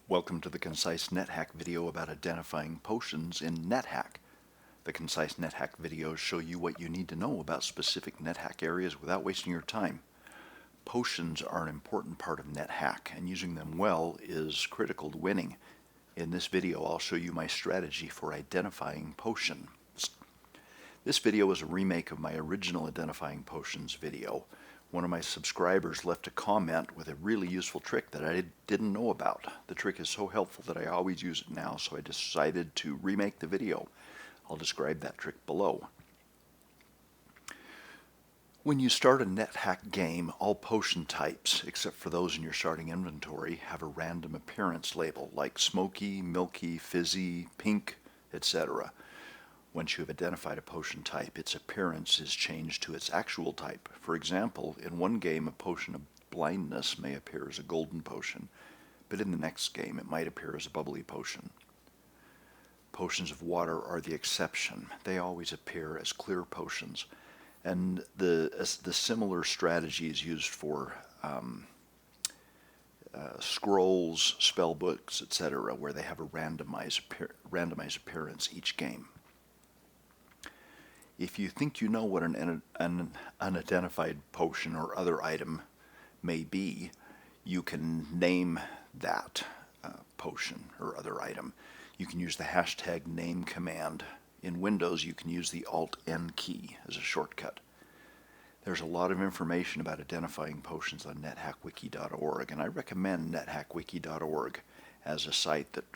Welcome to the Concise Nethack video about identifying potions in NetHack. The Concise Nethack videos show you what you need to know about specific NetHack areas without wasting your time. Potions are an important part of NetHack, and using them well is critical to winning. In this video, I'll show you my strategy for identifying potions. This video is a remake of my original Identifying Potions video. One of my subscribers left a comment with a really useful trick that I didn't know about. The trick is so helpful that I always use it now, so I decided to remake the video. I'll describe that trick below. When you start a NetHack game, all potion types, except for those in your starting inventory, have a random appearance label like smoky, milky, fizzy, pink, etc. Once you have identified a potion type, its appearance is changed to its actual type. For example, in one game a potion of blindness may appear as a golden potion, but in the next game it might appear as a bubbly potion. Potions of water are the exception. They always appear as clear potions. And the similar strategy is used for scrolls, spell books, etc., where they have a randomized appearance each game. If you think you know what an unidentified potion or other item may be, you can name that potion or other item. You can use the hashtag name command. In Windows, you can use the Alt-N key as a shortcut. There's a lot of information about identifying potions on nethackwiki.org, and I recommend nethackwiki.org as a site that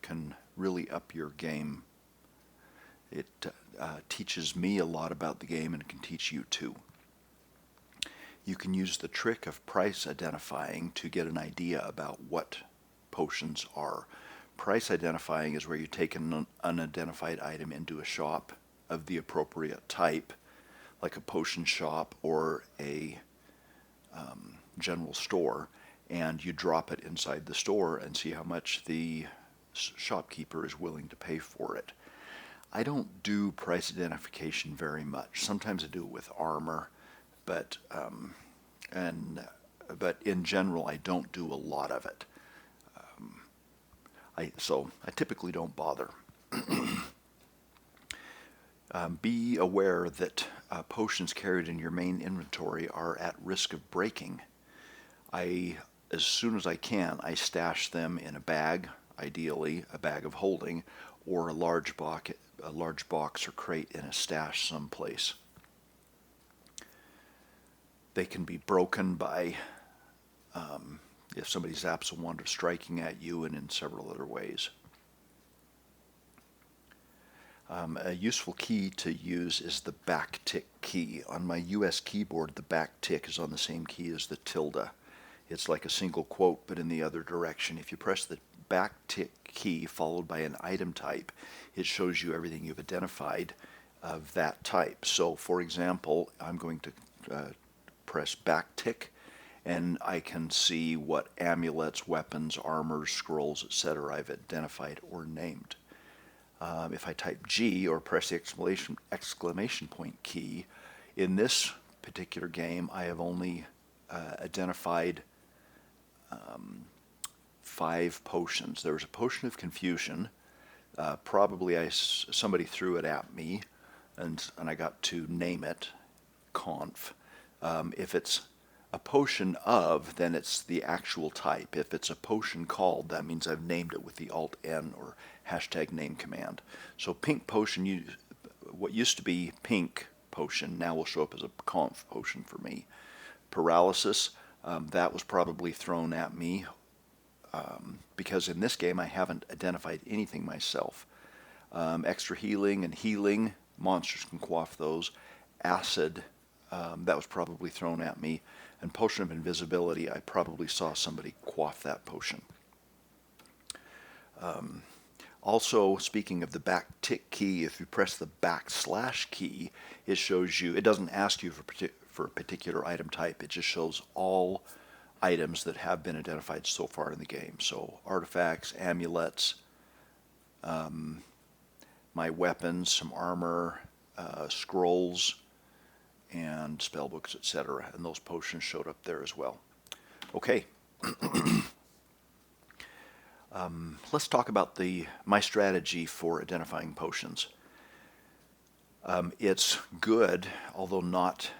can really up your game. It teaches me a lot about the game and can teach you too. You can use the trick of price identifying to get an idea about what potions are. Price identifying is where you take an unidentified item into a shop of the appropriate type, like a potion shop or a general store, and you drop it inside the store and see how much the shopkeeper is willing to pay for it. I don't do price identification very much. Sometimes I do it with armor, but in general I don't do a lot of it. So I typically don't bother. Be aware that potions carried in your main inventory are at risk of breaking. As soon as I can, I stash them in a bag, ideally a bag of holding, or a large box or crate in a stash someplace. They can be broken by if somebody zaps a wand of striking at you, and in several other ways. A useful key to use is the backtick key. On my US keyboard, the backtick is on the same key as the tilde. It's like a single quote, but in the other direction. If you press the backtick key followed by an item type, it shows you everything you've identified of that type. So, for example, I'm going to press backtick, and I can see what amulets, weapons, armors, scrolls, etc. I've identified or named. If I type G or press the exclamation point key, in this particular game I have only identified 5 potions. There was a potion of confusion. Probably somebody threw it at me, and I got to name it, conf. If it's a potion of, then it's the actual type. If it's a potion called, that means I've named it with the Alt-N or hashtag name command. So pink potion, what used to be pink potion, now will show up as a conf potion for me. Paralysis, that was probably thrown at me because in this game I haven't identified anything myself. Extra healing and healing, monsters can quaff those. Acid, that was probably thrown at me. And potion of invisibility, I probably saw somebody quaff that potion. Also, speaking of the backtick key, if you press the backslash key, it shows you, it doesn't ask you for a particular item type, it just shows all items that have been identified so far in the game. So artifacts, amulets, my weapons, some armor, scrolls, and spellbooks, etc. And those potions showed up there as well. Okay. Let's talk about my strategy for identifying potions. It's good, although not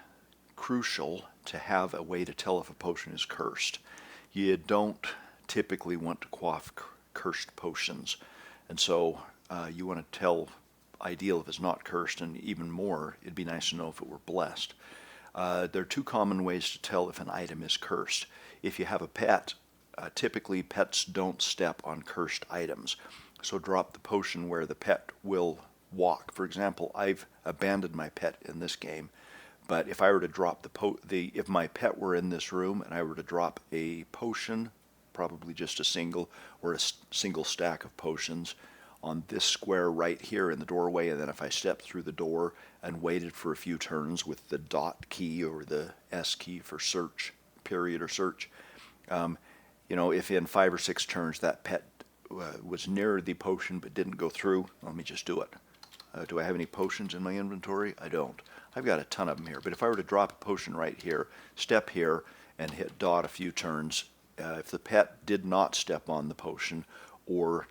crucial, to have a way to tell if a potion is cursed. You don't typically want to quaff cursed potions, and so you want to tell ideal if it's not cursed, and even more, it'd be nice to know if it were blessed. There are two common ways to tell if an item is cursed. If you have a pet, typically pets don't step on cursed items, so drop the potion where the pet will walk. For example, I've abandoned my pet in this game, but if I were to drop if my pet were in this room and I were to drop a potion, probably just a single or a single stack of potions, on this square right here in the doorway, and then if I stepped through the door and waited for a few turns with the dot key or the S key for search, period or search, if in 5 or 6 turns that pet was near the potion but didn't go through, let me just do it. Do I have any potions in my inventory? I don't. I've got a ton of them here, but if I were to drop a potion right here, step here, and hit dot a few turns, if the pet did not step on the potion, or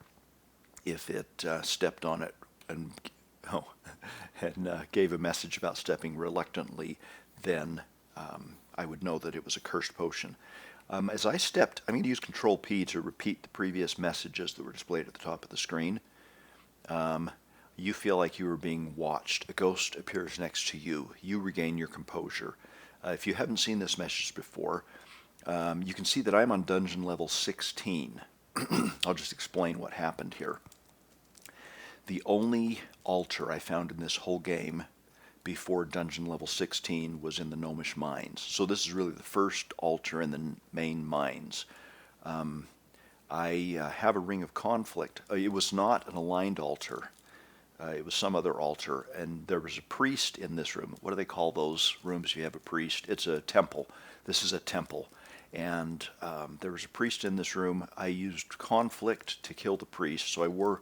if it stepped on it and gave a message about stepping reluctantly, then I would know that it was a cursed potion. As I stepped, I'm going to use Control P to repeat the previous messages that were displayed at the top of the screen. You feel like you are being watched. A ghost appears next to you. You regain your composure. If you haven't seen this message before, you can see that I'm on dungeon level 16. I'll just explain what happened here. The only altar I found in this whole game before dungeon level 16 was in the Gnomish Mines. So this is really the first altar in the main mines. I have a Ring of Conflict. It was not an aligned altar. It was some other altar, and there was a priest in this room. What do they call those rooms if you have a priest? It's a temple. This is a temple. And there was a priest in this room. I used Conflict to kill the priest, so I wore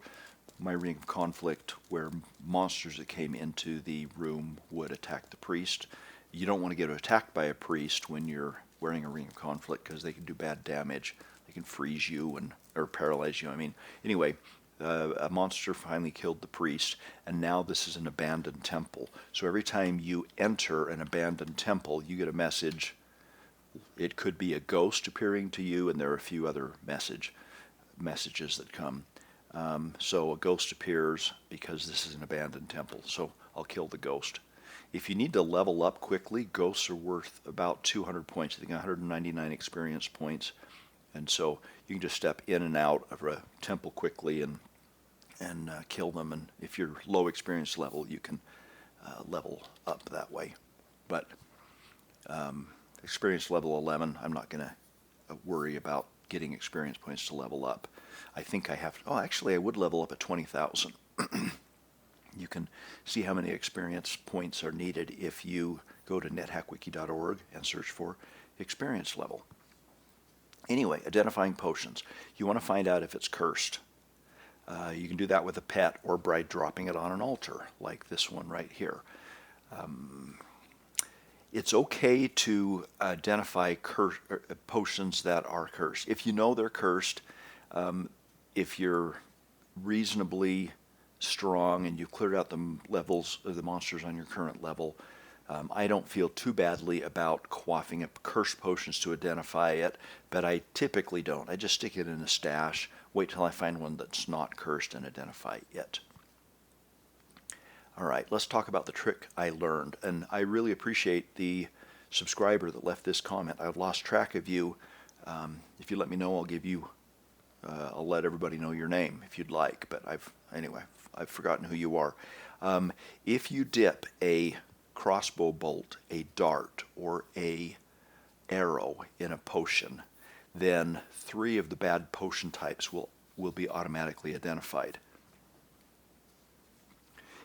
my Ring of Conflict where monsters that came into the room would attack the priest. You don't want to get attacked by a priest when you're wearing a Ring of Conflict because they can do bad damage. They can freeze you or paralyze you. Anyway, a monster finally killed the priest, and now this is an abandoned temple. So every time you enter an abandoned temple, you get a message. It could be a ghost appearing to you, and there are a few other messages that come. So a ghost appears because this is an abandoned temple, so I'll kill the ghost. If you need to level up quickly, ghosts are worth about 200 points. I think 199 experience points. And so you can just step in and out of a temple quickly and kill them. And if you're low experience level, you can level up that way. But experience level 11, I'm not going to worry about getting experience points to level up. I think I have. Oh, actually, I would level up at 20,000. You can see how many experience points are needed if you go to nethackwiki.org and search for experience level. Anyway, identifying potions. You want to find out if it's cursed. You can do that with a pet or by dropping it on an altar, like this one right here. It's okay to identify potions that are cursed. If you know they're cursed, if you're reasonably strong and you've cleared out the levels of the monsters on your current level, I don't feel too badly about quaffing up cursed potions to identify it, but I typically don't. I just stick it in a stash, wait till I find one that's not cursed and identify it. All right, let's talk about the trick I learned, and I really appreciate the subscriber that left this comment. I've lost track of you. If you let me know, I'll let everybody know your name if you'd like, but I've forgotten who you are. If you dip a crossbow bolt, a dart, or a arrow in a potion, then 3 of the bad potion types will be automatically identified.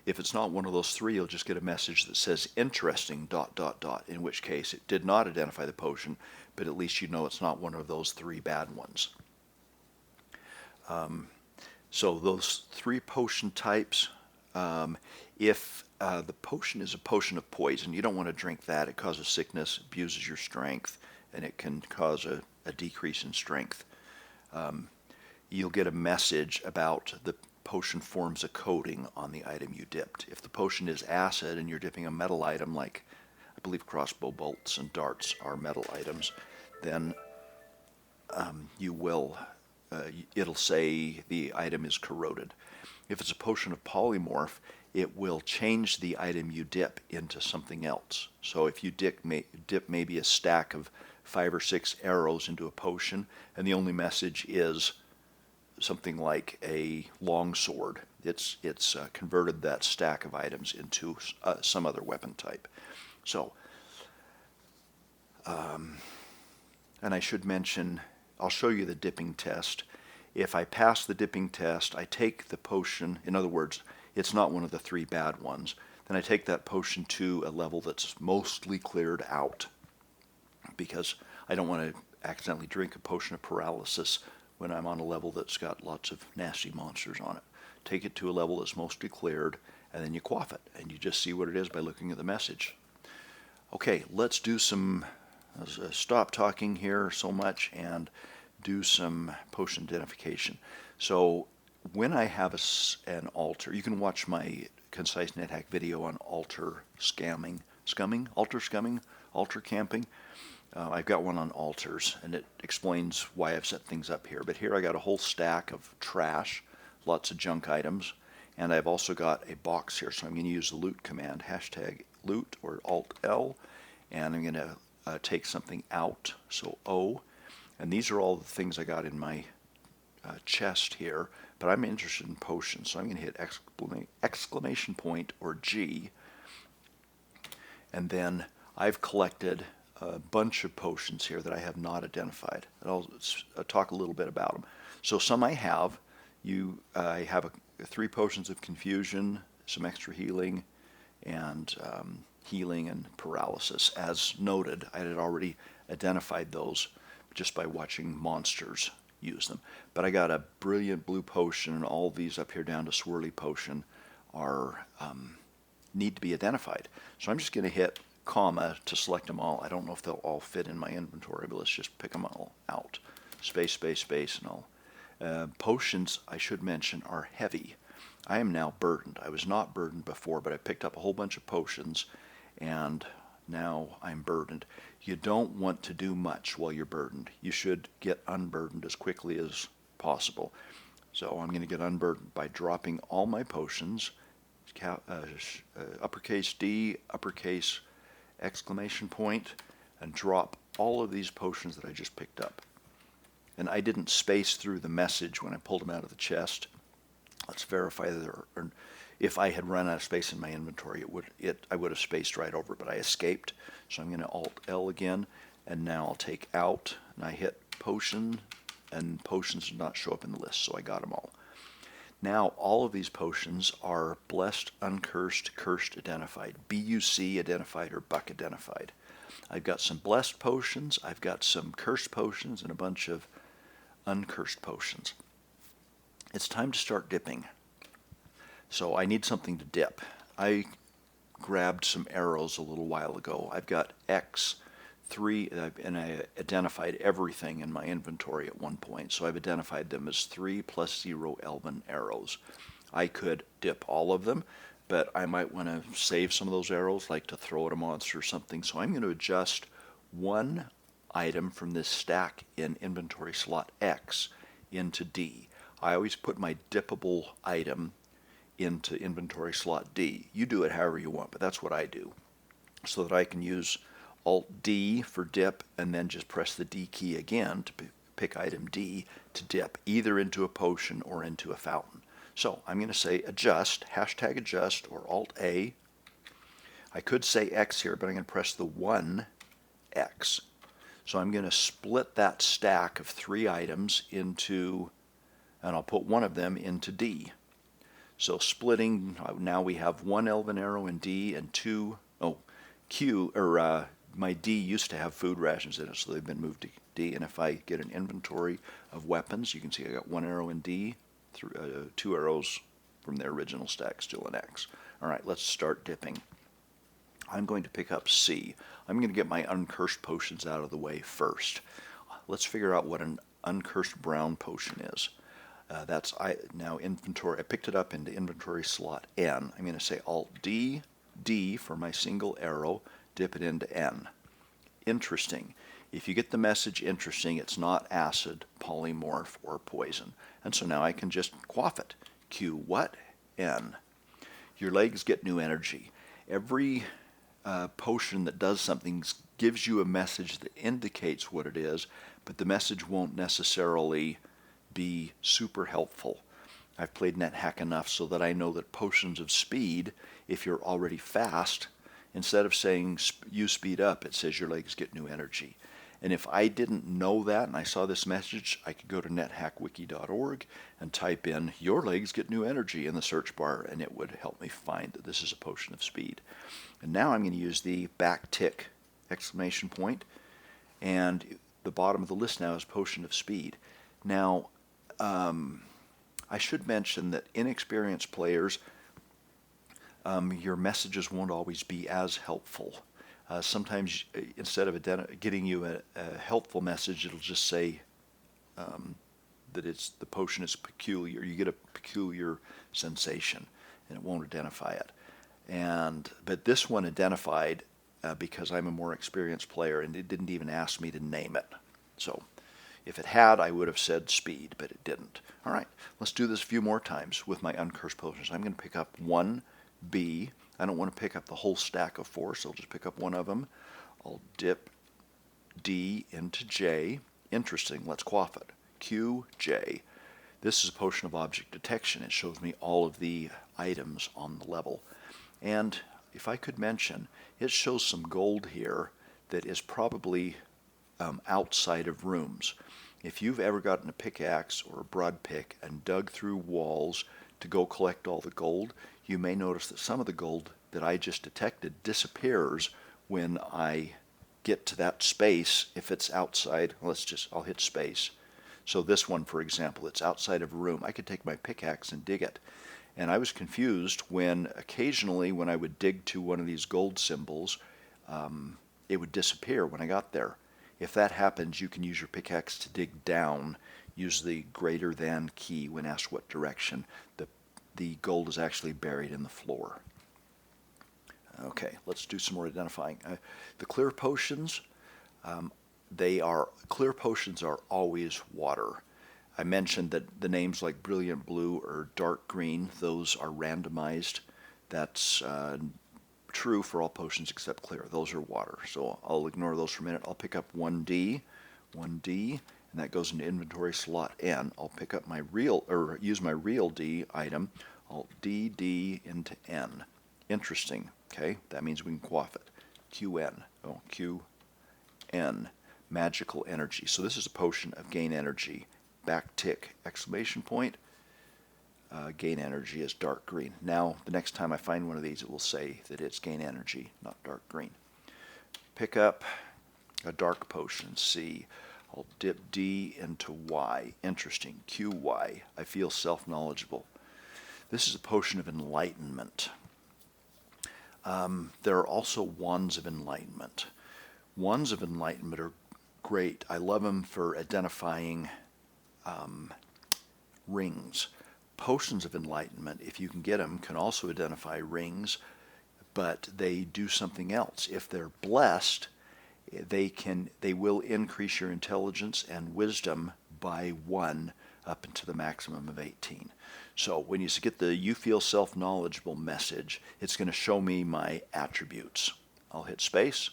If it's not one of those 3, you'll just get a message that says interesting ... in which case it did not identify the potion, but at least you know it's not one of those 3 bad ones. So those 3 potion types, if the potion is a potion of poison, you don't want to drink that. It causes sickness, abuses your strength, and it can cause a decrease in strength. you'll get a message about the potion forms a coating on the item you dipped. If the potion is acid and you're dipping a metal item, like I believe crossbow bolts and darts are metal items, then you will, it'll say the item is corroded. If it's a potion of polymorph, it will change the item you dip into something else. So if you dip maybe a stack of 5 or 6 arrows into a potion, and the only message is something like a long sword, it's converted that stack of items into some other weapon type. So, and I should mention, I'll show you the dipping test. If I pass the dipping test, I take the potion, in other words, it's not one of the 3 bad ones, then I take that potion to a level that's mostly cleared out, because I don't want to accidentally drink a potion of paralysis when I'm on a level that's got lots of nasty monsters on it. Take it to a level that's mostly cleared, and then you quaff it, and you just see what it is by looking at the message. Okay, let's do some, stop talking here so much and do some potion identification. So when I have an altar, you can watch my Concise Nethack video on altar camping. I've got one on altars, and it explains why I've set things up here. But here I got a whole stack of trash, lots of junk items, and I've also got a box here. So I'm going to use the loot command, #loot or Alt-L, and I'm going to take something out, so O. And these are all the things I got in my chest here, but I'm interested in potions, so I'm going to hit exclamation point or G, and then I've collected a bunch of potions here that I have not identified, and I'll talk a little bit about them. So some I have. I have 3 potions of confusion, some extra healing, and healing and paralysis. As noted, I had already identified those just by watching monsters use them. But I got a brilliant blue potion, and all these up here down to swirly potion are need to be identified. So I'm just going to hit comma to select them all. I don't know if they'll all fit in my inventory, but let's just pick them all out. Space, space, space, and all. Potions, I should mention, are heavy. I am now burdened. I was not burdened before, but I picked up a whole bunch of potions, and now I'm burdened. You don't want to do much while you're burdened. You should get unburdened as quickly as possible. So I'm going to get unburdened by dropping all my potions, uppercase D, uppercase exclamation point, and drop all of these potions that I just picked up. And I didn't space through the message when I pulled them out of the chest. Let's verify that if I had run out of space in my inventory, I would have spaced right over, but I escaped. So I'm going to Alt-L again, and now I'll take out, and I hit potion, and potions did not show up in the list, so I got them all. Now all of these potions are blessed, uncursed, cursed identified, BUC identified, or buck identified. I've got some blessed potions, I've got some cursed potions, and a bunch of uncursed potions. It's time to start dipping. So I need something to dip. I grabbed some arrows a little while ago. I've got X3, and I identified everything in my inventory at one point. So I've identified them as 3 + 0 elven arrows. I could dip all of them, but I might want to save some of those arrows, like to throw at a monster or something. So I'm going to adjust one item from this stack in inventory slot X into D. I always put my dippable item into inventory slot D. You do it however you want, but that's what I do, so that I can use Alt-D for dip and then just press the D key again to pick item D to dip either into a potion or into a fountain. So I'm going to say adjust, #adjust, or Alt-A. I could say X here, but I'm going to press the 1X. So I'm going to split that stack of 3 items into, and I'll put one of them into D. So splitting, now we have 1 elven arrow in D and 2, my D used to have food rations in it, so they've been moved to D. And if I get an inventory of weapons, you can see I got 1 arrow in D, 2 arrows from the original stack, still an X. All right, let's start dipping. I'm going to pick up C. I'm going to get my uncursed potions out of the way first. Let's figure out what an uncursed brown potion is. Now inventory. I picked it up into inventory slot N. I'm going to say Alt D, D for my single arrow, dip it into N. Interesting. If you get the message interesting, it's not acid, polymorph, or poison. And so now I can just quaff it. Q what? N. Your legs get new energy. Every potion that does something gives you a message that indicates what it is, but the message won't necessarily be super helpful. I've played NetHack enough so that I know that potions of speed, if you're already fast, instead of saying you speed up, it says your legs get new energy. And if I didn't know that and I saw this message, I could go to nethackwiki.org and type in your legs get new energy in the search bar, and it would help me find that this is a potion of speed. And now I'm going to use the back tick exclamation point, and the bottom of the list now is potion of speed. Now, I should mention that inexperienced players, your messages won't always be as helpful. Sometimes instead of getting you a helpful message, it'll just say that the potion is peculiar. You get a peculiar sensation, and it won't identify it. But this one identified because I'm a more experienced player, and it didn't even ask me to name it. So if it had, I would have said speed, but it didn't. All right, let's do this a few more times with my uncursed potions. I'm going to pick up 1B. I don't want to pick up the whole stack of 4, so I'll just pick up one of them. I'll dip D into J. Interesting, let's quaff it. Q, J. This is a potion of object detection. It shows me all of the items on the level. And if I could mention, it shows some gold here that is probably outside of rooms. If you've ever gotten a pickaxe or a broad pick and dug through walls to go collect all the gold, you may notice that some of the gold that I just detected disappears when I get to that space. If it's outside, I'll hit space. So this one, for example, it's outside of a room. I could take my pickaxe and dig it. And I was confused when occasionally when I would dig to one of these gold symbols, it would disappear when I got there. If that happens, you can use your pickaxe to dig down. Use the greater than key when asked what direction. The gold is actually buried in the floor. Okay, let's do some more identifying. The clear potions, clear potions are always water. I mentioned that the names like brilliant blue or dark green, those are randomized. That's true for all potions except clear. Those are water. So I'll ignore those for a minute. I'll pick up 1D, and that goes into inventory slot N. I'll pick up my use my real D item. Alt D into N. Interesting. Okay, that means we can quaff it. QN. Oh, QN. Magical energy. So this is a potion of gain energy. Back tick exclamation point. Gain energy is dark green. Now, the next time I find one of these, it will say that it's gain energy, not dark green. Pick up a dark potion, C. I'll dip D into Y. Interesting. QY. I feel self-knowledgeable. This is a potion of enlightenment. There are also wands of enlightenment. Wands of enlightenment are great. I love them for identifying rings. Potions of enlightenment, if you can get them, can also identify rings, but they do something else. If they're blessed, they will increase your intelligence and wisdom by 1 up into the maximum of 18. So when you get the you feel self-knowledgeable message, it's going to show me my attributes. I'll hit space.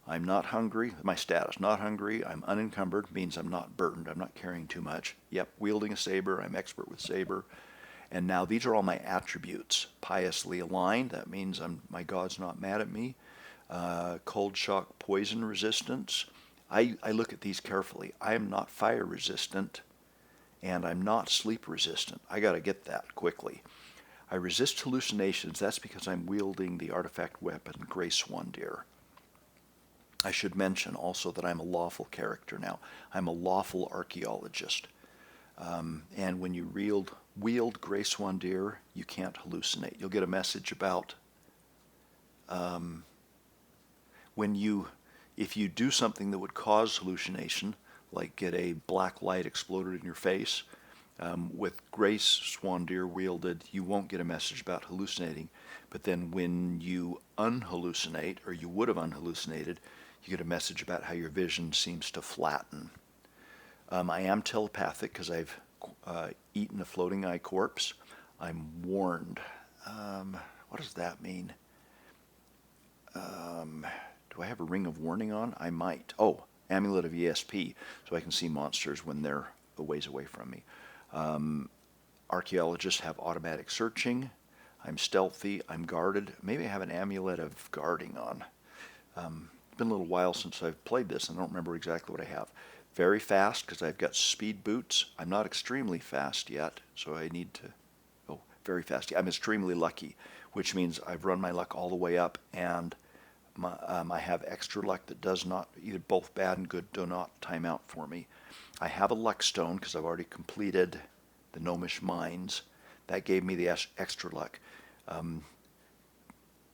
I'm not hungry. My status, not hungry. I'm unencumbered, means I'm not burdened. I'm not carrying too much. Yep, wielding a saber. I'm expert with saber. And now these are all my attributes. Piously aligned. That means my God's not mad at me. Cold shock, poison resistance. I look at these carefully. I am not fire resistant, and I'm not sleep resistant. I got to get that quickly. I resist hallucinations. That's because I'm wielding the artifact weapon, Grey Swan Deer. I should mention also that I'm a lawful character now. I'm a lawful archaeologist. And when you wield Grey Swan Deer, you can't hallucinate. You'll get a message about if you do something that would cause hallucination, like get a black light exploded in your face, With Grace Swan Deer wielded, you won't get a message about hallucinating, but then when you unhallucinate, or you would have unhallucinated, you get a message about how your vision seems to flatten. I am telepathic because I've eaten a floating eye corpse. I'm warned. What does that mean? Do I have a ring of warning on? I might. Oh, amulet of ESP, so I can see monsters when they're a ways away from me. Archaeologists have automatic searching. I'm stealthy. I'm guarded. Maybe I have an amulet of guarding on. It's been a little while since I've played this. I don't remember exactly what I have. Very fast because I've got speed boots. I'm not extremely fast yet, so I need to... Oh, very fast. I'm extremely lucky, which means I've run my luck all the way up, and I have extra luck that does not, either both bad and good, do not time out for me. I have a luck stone because I've already completed the Gnomish Mines. That gave me the extra luck.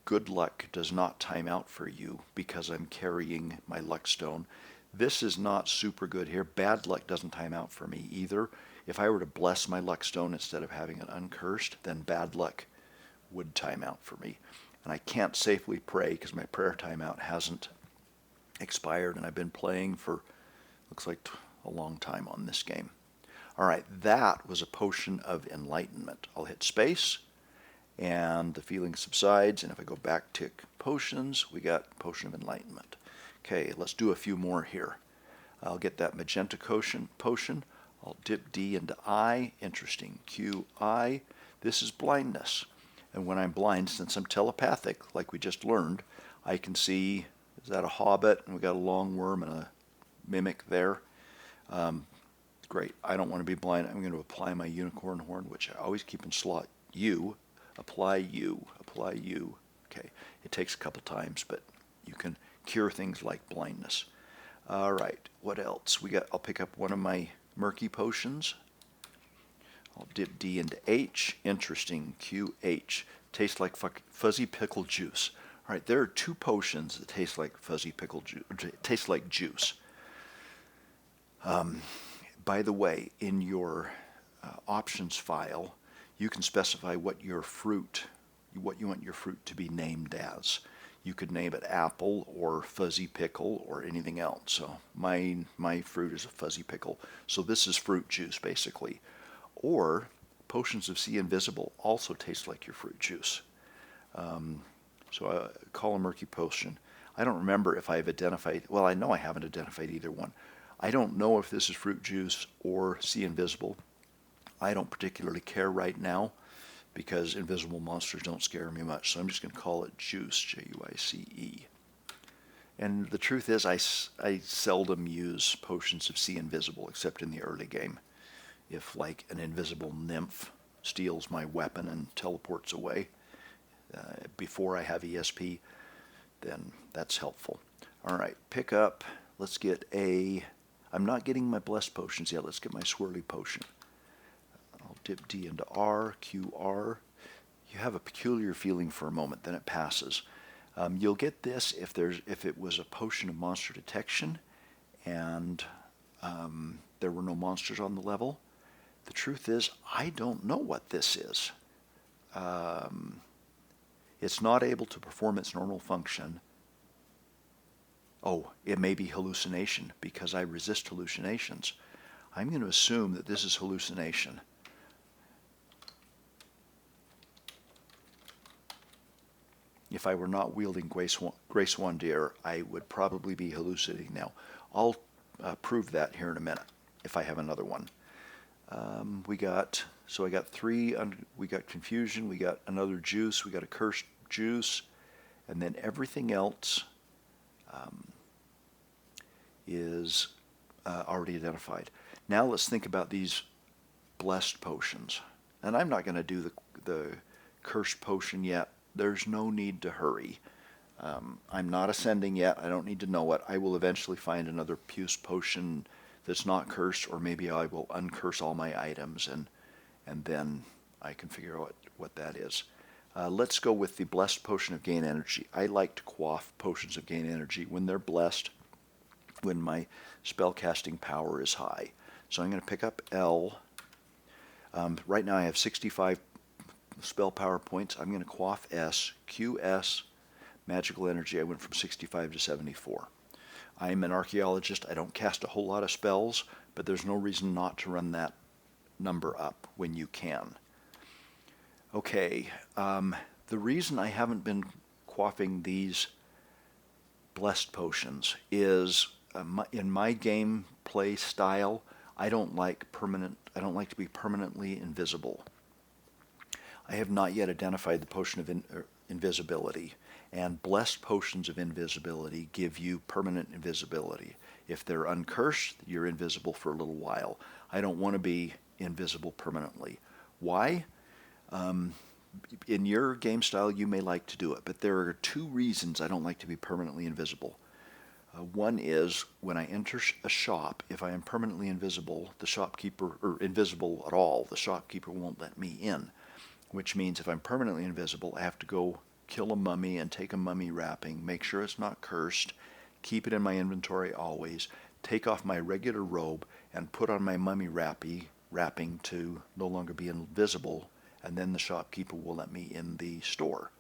Good luck does not time out for you because I'm carrying my luck stone. This is not super good here. Bad luck doesn't time out for me either. If I were to bless my luck stone instead of having it uncursed, then bad luck would time out for me. And I can't safely pray because my prayer timeout hasn't expired, and I've been playing for, looks like, a long time on this game. All right, that was a potion of enlightenment. I'll hit space, and the feeling subsides, and if I go back to potions, we got potion of enlightenment. Okay, let's do a few more here. I'll get that magenta potion. I'll dip D into I. Interesting. Q, I. This is blindness. And when I'm blind, since I'm telepathic, like we just learned, I can see, is that a hobbit? And we got a long worm and a mimic there. Great. I don't want to be blind. I'm going to apply my unicorn horn, which I always keep in slot U. Apply U. Apply U. Okay. It takes a couple times, but you can cure things like blindness. All right. What else? I'll pick up one of my murky potions. I'll dip D into H. Interesting. QH. Tastes like fuzzy pickle juice. All right, there are two potions that taste like fuzzy pickle juice. Taste like juice. By the way, in your options file, you can specify what you want your fruit to be named as. You could name it apple or fuzzy pickle or anything else. So my fruit is a fuzzy pickle. So this is fruit juice, basically. Or potions of sea invisible also taste like your fruit juice. So I call a murky potion. I don't remember if I've identified, well, I know I haven't identified either one. I don't know if this is fruit juice or sea invisible. I don't particularly care right now because invisible monsters don't scare me much. So I'm just going to call it juice, J-U-I-C-E. And the truth is I seldom use potions of sea invisible except in the early game. If like an invisible nymph steals my weapon and teleports away before I have ESP, then that's helpful. All right, pick up. Let's get I'm not getting my blessed potions yet. Let's get my swirly potion. I'll dip D into R, Q, R. You have a peculiar feeling for a moment, then it passes. You'll get this if it was a potion of monster detection and there were no monsters on the level. The truth is, I don't know what this is. It's not able to perform its normal function. Oh, it may be hallucination because I resist hallucinations. I'm going to assume that this is hallucination. If I were not wielding Grace Swan Deer, I would probably be hallucinating now. I'll prove that here in a minute if I have another one. I got three, we got confusion, we got another juice, we got a cursed juice, and then everything else is already identified. Now let's think about these blessed potions. And I'm not going to do the cursed potion yet. There's no need to hurry. I'm not ascending yet. I don't need to know it. I will eventually find another Puce potion that's not cursed, or maybe I will uncurse all my items and then I can figure out what that is. Let's go with the blessed potion of gain energy. I like to quaff potions of gain energy when they're blessed, when my spellcasting power is high. So I'm going to pick up L. Right now I have 65 spell power points. I'm going to quaff S, QS, magical energy. I went from 65 to 74. I'm an archaeologist. I don't cast a whole lot of spells, but there's no reason not to run that number up when you can. Okay, the reason I haven't been quaffing these blessed potions is in my gameplay style, I don't like to be permanently invisible. I have not yet identified the potion of invisibility, and blessed potions of invisibility give you permanent invisibility. If they're uncursed, you're invisible for a little while. I don't want to be invisible permanently. Why? In your game style, you may like to do it, but there are two reasons I don't like to be permanently invisible. One is when I enter a shop, if I am permanently invisible, the shopkeeper, or invisible at all, the shopkeeper won't let me in, which means if I'm permanently invisible, I have to go kill a mummy and take a mummy wrapping, make sure it's not cursed, keep it in my inventory always, take off my regular robe, and put on my mummy wrapping to no longer be invisible, and then the shopkeeper will let me in the store.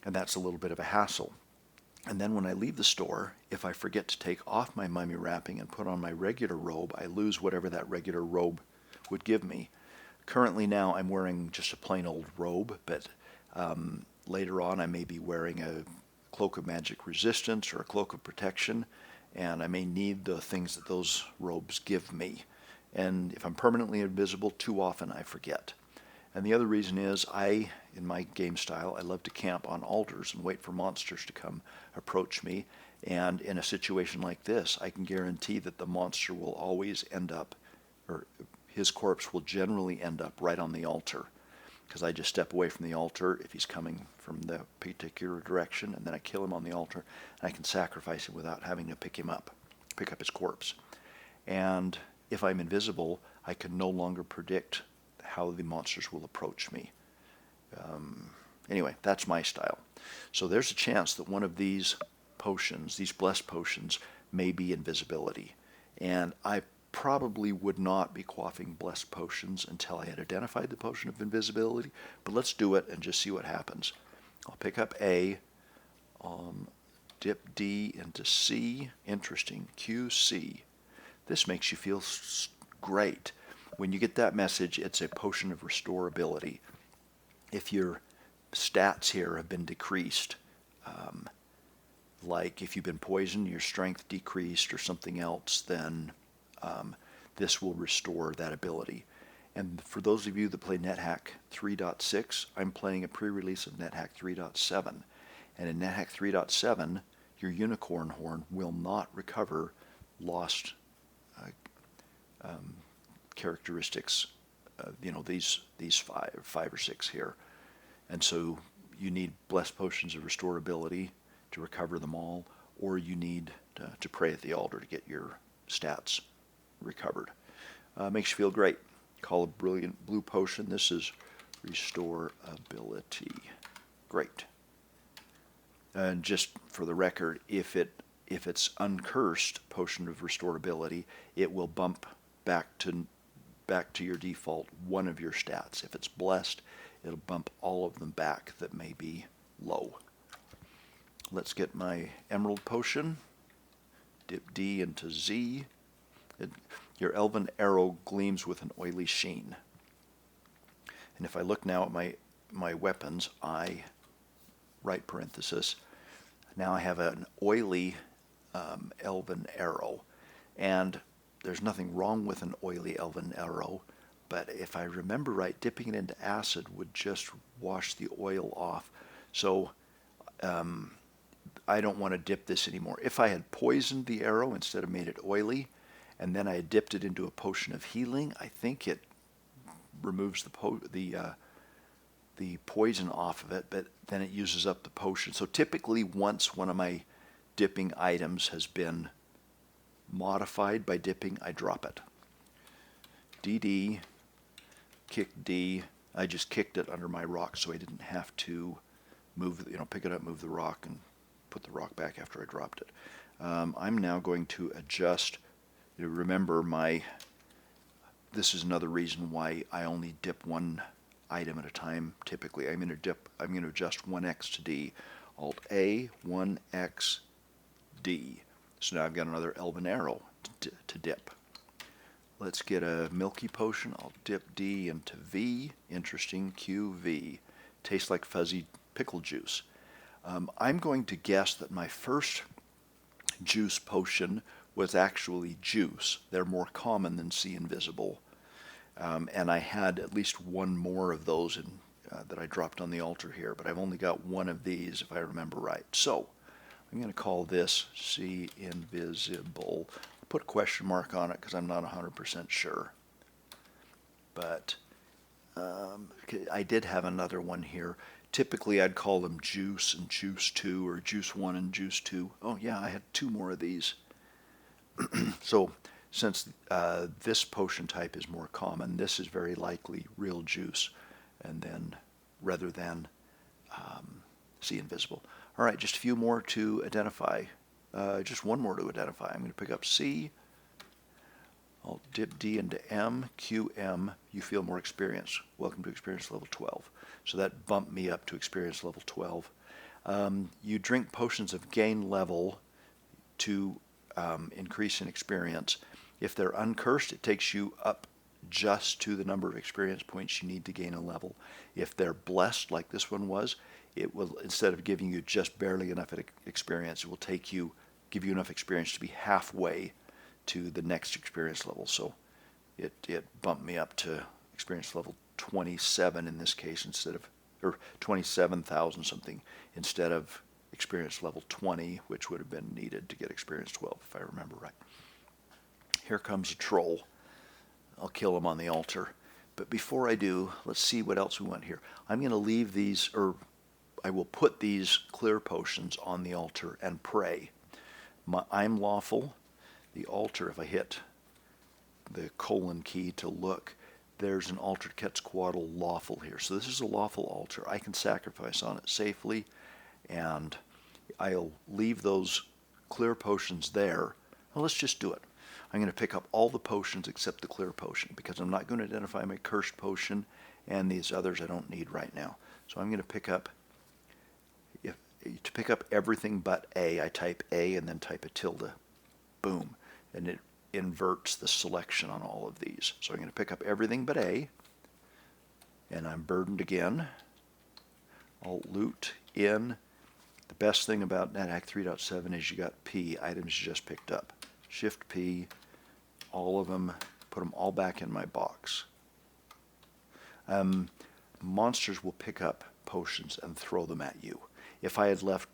And that's a little bit of a hassle. And then when I leave the store, if I forget to take off my mummy wrapping and put on my regular robe, I lose whatever that regular robe would give me. Currently now I'm wearing just a plain old robe, but later on I may be wearing a cloak of magic resistance or a cloak of protection, and I may need the things that those robes give me. And if I'm permanently invisible, too often I forget. And the other reason is in my game style, I love to camp on altars and wait for monsters to come approach me. And in a situation like this, I can guarantee that the monster will always end up, or his corpse will generally end up right on the altar. Because I just step away from the altar if he's coming from the particular direction, and then I kill him on the altar, and I can sacrifice him without having to pick up his corpse. And if I'm invisible, I can no longer predict how the monsters will approach me. Anyway, that's my style. So there's a chance that one of these potions, these blessed potions, may be invisibility. And I probably would not be quaffing blessed potions until I had identified the potion of invisibility, but let's do it and just see what happens. I'll pick up A, dip D into C, interesting, Q, C. This makes you feel great. When you get that message, it's a potion of restorability. If your stats here have been decreased, like if you've been poisoned, your strength decreased or something else, then this will restore that ability. And for those of you that play NetHack 3.6, I'm playing a pre-release of NetHack 3.7. And in NetHack 3.7, your unicorn horn will not recover lost characteristics, these five or six here. And so you need blessed potions of restorability to recover them all, or you need to pray at the altar to get your stats recovered. Makes you feel great. Call a brilliant blue potion. This is restorability. Great. And just for the record, if it's uncursed potion of restorability, it will bump back to your default one of your stats. If it's blessed, it'll bump all of them back that may be low. Let's get my emerald potion. Dip D into Z. Your elven arrow gleams with an oily sheen. And if I look now at my weapons, right parenthesis, now I have an oily elven arrow. And there's nothing wrong with an oily elven arrow, but if I remember right, dipping it into acid would just wash the oil off. So I don't want to dip this anymore. If I had poisoned the arrow instead of made it oily, and then I had dipped it into a potion of healing, I think it removes the poison off of it, but then it uses up the potion. So typically once one of my dipping items has been modified by dipping, I drop it. DD, kick D. I just kicked it under my rock so I didn't have to pick it up, move the rock, and put the rock back after I dropped it. I'm now going to adjust. Remember, my this is another reason why I only dip one item at a time. Typically, I'm going to adjust 1x to D. Alt A, 1x, D. So now I've got another elven arrow to dip. Let's get a milky potion. I'll dip D into V. Interesting. QV. Tastes like fuzzy pickle juice. I'm going to guess that my first juice potion was actually juice. They're more common than see invisible. And I had at least one more of those that I dropped on the altar here, but I've only got one of these if I remember right. So I'm going to call this see invisible. I'll put a question mark on it because I'm not 100% sure. But I did have another one here. Typically I'd call them juice and juice 2 or juice 1 and juice 2. Oh yeah, I had 2 more of these. So since this potion type is more common, this is very likely real juice, and then rather than see invisible. All right, just a few more to identify. Just one more to identify. I'm going to pick up C. I'll dip D into M, QM. You feel more experience. Welcome to experience level 12. So that bumped me up to experience level 12. You drink potions of gain level to increase in experience. If they're uncursed, it takes you up just to the number of experience points you need to gain a level. If they're blessed, like this one was, it will, instead of giving you just barely enough experience, it will give you enough experience to be halfway to the next experience level. So it bumped me up to experience level 27 in this case or 27,000 something, instead of experience level 20, which would have been needed to get experience 12, if I remember right. Here comes a troll. I'll kill him on the altar. But before I do, let's see what else we want here. I'm going to leave these, or I will put these clear potions on the altar and pray. I'm lawful. The altar, if I hit the colon key to look, there's an altered Quetzalcoatl lawful here. So this is a lawful altar. I can sacrifice on it safely, and I'll leave those clear potions there. Well, let's just do it. I'm going to pick up all the potions except the clear potion, because I'm not going to identify my cursed potion, and these others I don't need right now. So I'm going to pick up, to pick up everything but A, I type A and then type a tilde. Boom. And it inverts the selection on all of these. So I'm going to pick up everything but A, and I'm burdened again. Alt loot in. The best thing about NetHack 3.7 is you got P, items you just picked up. Shift P, all of them, put them all back in my box. Monsters will pick up potions and throw them at you. If I had left,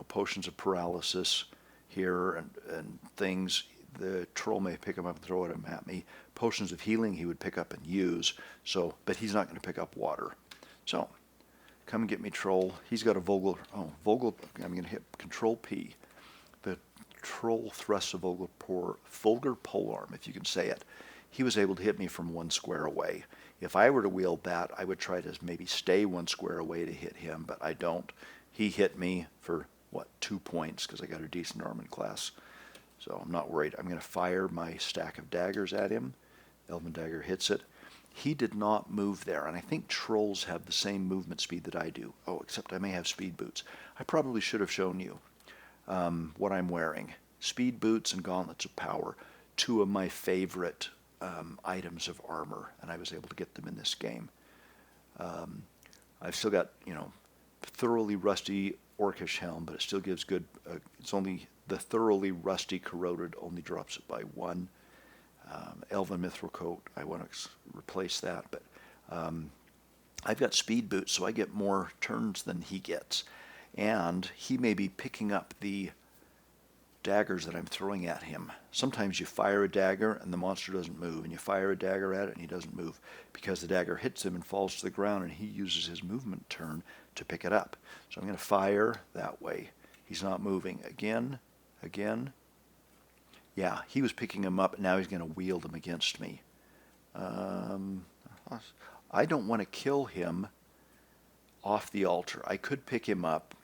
potions of paralysis here and things, the troll may pick them up and throw them at me. Potions of healing he would pick up and use, but he's not going to pick up water. So, come and get me, troll. He's got a Vogel. I'm going to hit Control P. The troll thrusts a Vogel polearm, if you can say it. He was able to hit me from 1 square away. If I were to wield that, I would try to maybe stay 1 square away to hit him, but I don't. He hit me for, 2 points, because I got a decent armament class. So I'm not worried. I'm going to fire my stack of daggers at him. Elven dagger hits it. He did not move there, and I think trolls have the same movement speed that I do. Oh, except I may have speed boots. I probably should have shown you what I'm wearing. Speed boots and gauntlets of power, 2 of my favorite items of armor, and I was able to get them in this game. I've still got, thoroughly rusty orcish helm, but it still gives good, it's only, the thoroughly rusty corroded only drops it by 1. Elven mithril coat, I want to replace that, but I've got speed boots, so I get more turns than he gets. And he may be picking up the daggers that I'm throwing at him. Sometimes you fire a dagger and the monster doesn't move, and you fire a dagger at it and he doesn't move, because the dagger hits him and falls to the ground, and he uses his movement turn to pick it up. So I'm going to fire that way. He's not moving. Again. Yeah, he was picking him up, and now he's going to wield him against me. I don't want to kill him off the altar. I could pick him up,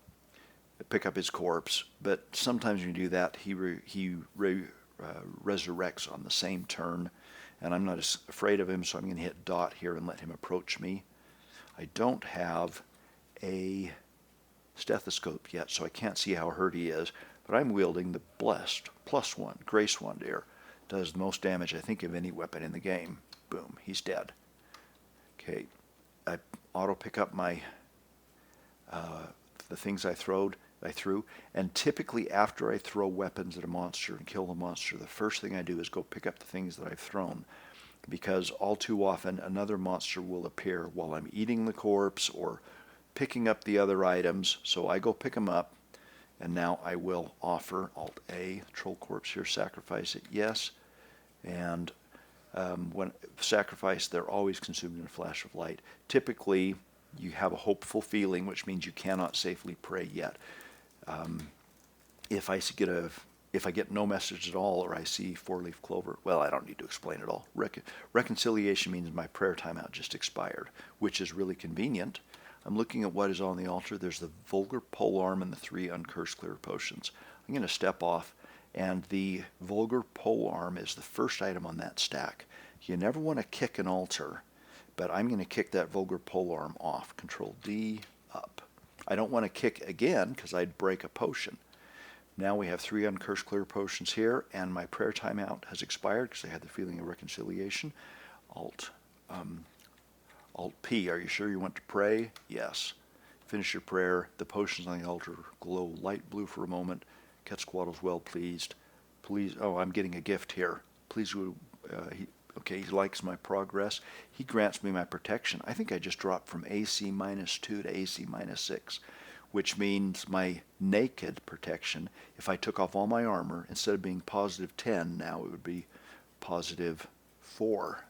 pick up his corpse, but sometimes when you do that, he resurrects on the same turn, and I'm not as afraid of him, so I'm going to hit dot here and let him approach me. I don't have a stethoscope yet, so I can't see how hurt he is, but I'm wielding the Blessed +1 Grace Wand here. Does the most damage, I think, of any weapon in the game. Boom, he's dead. Okay, I auto pick up my the things I threw, and typically after I throw weapons at a monster and kill the monster, the first thing I do is go pick up the things that I've thrown, because all too often another monster will appear while I'm eating the corpse or picking up the other items. So I go pick them up, and now I will offer Alt-A, troll corpse here, sacrifice it, yes, and when sacrificed, they're always consumed in a flash of light. Typically, you have a hopeful feeling, which means you cannot safely pray yet. If I get no message at all, or I see four-leaf clover, well, I don't need to explain it all. Reconciliation means my prayer timeout just expired, which is really convenient. I'm looking at what is on the altar. There's the vulgar polearm and the 3 uncursed clear potions. I'm going to step off, and the vulgar polearm is the first item on that stack. You never want to kick an altar, but I'm going to kick that vulgar polearm off. Control D, up. I don't want to kick again because I'd break a potion. Now we have 3 uncursed clear potions here, and my prayer timeout has expired because I had the feeling of reconciliation. Alt P, are you sure you want to pray? Yes. Finish your prayer. The potions on the altar glow light blue for a moment. Quetzalcoatl's well pleased. Please, oh, I'm getting a gift here. Please, okay, he likes my progress. He grants me my protection. I think I just dropped from AC -2 to AC -6, which means my naked protection, if I took off all my armor, instead of being +10, now it would be +4,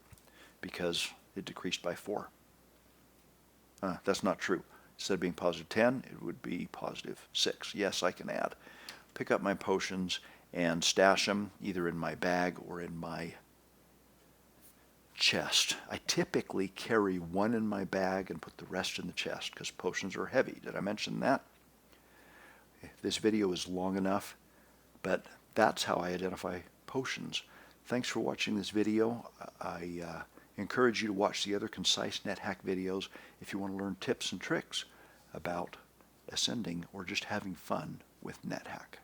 because it decreased by 4. That's not true. Instead of being +10, it would be +6. Yes, I can add. Pick up my potions and stash them either in my bag or in my chest. I typically carry 1 in my bag and put the rest in the chest because potions are heavy. Did I mention that? This video is long enough, but that's how I identify potions. Thanks for watching this video. I encourage you to watch the other Concise Nethack videos if you want to learn tips and tricks about ascending or just having fun with NetHack.